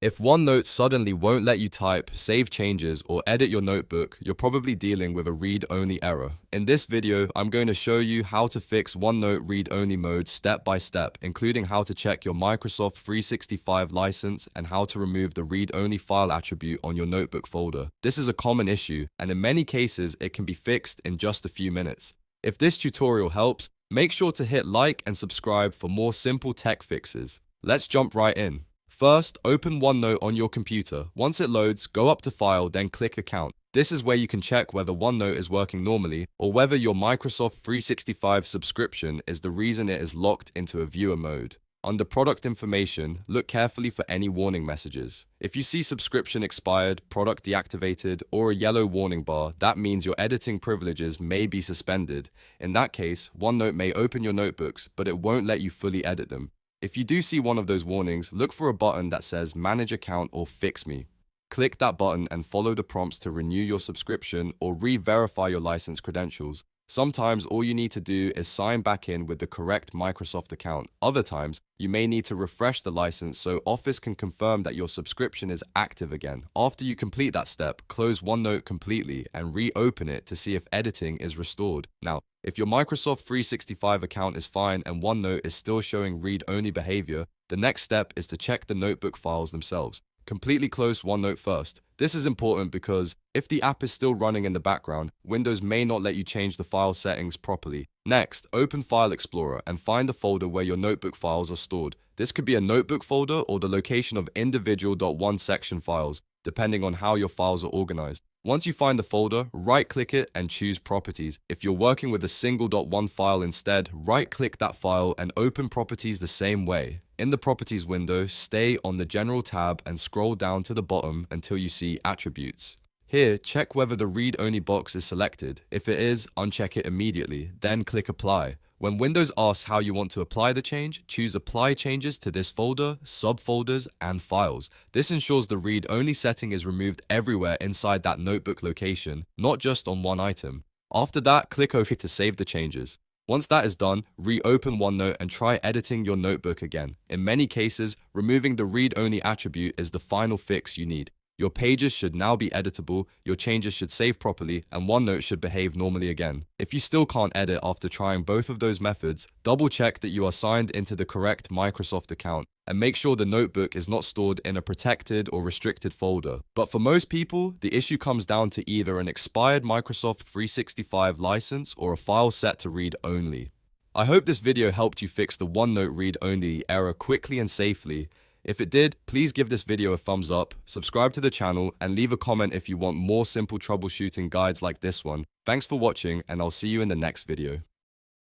If OneNote suddenly won't let you type, save changes, or edit your notebook, you're probably dealing with a read-only error. In this video, I'm going to show you how to fix OneNote read-only mode step by step, including how to check your Microsoft 365 license and how to remove the read-only file attribute on your notebook folder. This is a common issue, and in many cases, it can be fixed in just a few minutes. If this tutorial helps, make sure to hit like and subscribe for more simple tech fixes. Let's jump right in. First, open OneNote on your computer. Once it loads, go up to File, then click Account. This is where you can check whether OneNote is working normally or whether your Microsoft 365 subscription is the reason it is locked into a viewer mode. Under Product Information, look carefully for any warning messages. If you see subscription expired, product deactivated, or a yellow warning bar, that means your editing privileges may be suspended. In that case, OneNote may open your notebooks, but it won't let you fully edit them. If you do see one of those warnings, look for a button that says Manage Account or Fix Me. Click that button and follow the prompts to renew your subscription or re-verify your license credentials. Sometimes all you need to do is sign back in with the correct Microsoft account. Other times, you may need to refresh the license so Office can confirm that your subscription is active again. After you complete that step, close OneNote completely and reopen it to see if editing is restored. Now, if your Microsoft 365 account is fine and OneNote is still showing read-only behavior, the next step is to check the notebook files themselves. Completely close OneNote first. This is important because if the app is still running in the background, Windows may not let you change the file settings properly. Next, open File Explorer and find the folder where your notebook files are stored. This could be a notebook folder or the location of individual .1 section files, depending on how your files are organized. Once you find the folder, right-click it and choose Properties. If you're working with a single .1 file instead, right-click that file and open Properties the same way. In the Properties window, stay on the General tab and scroll down to the bottom until you see Attributes. Here, check whether the read-only box is selected. If it is, uncheck it immediately, then click Apply. When Windows asks how you want to apply the change, choose Apply Changes to this folder, Subfolders, and Files. This ensures the read-only setting is removed everywhere inside that notebook location, not just on one item. After that, click OK to save the changes. Once that is done, reopen OneNote and try editing your notebook again. In many cases, removing the read-only attribute is the final fix you need. Your pages should now be editable, your changes should save properly, and OneNote should behave normally again. If you still can't edit after trying both of those methods, double check that you are signed into the correct Microsoft account, and make sure the notebook is not stored in a protected or restricted folder. But for most people, the issue comes down to either an expired Microsoft 365 license or a file set to read only. I hope this video helped you fix the OneNote read-only error quickly and safely. If it did, please give this video a thumbs up, subscribe to the channel, and leave a comment if you want more simple troubleshooting guides like this one. Thanks for watching, and I'll see you in the next video.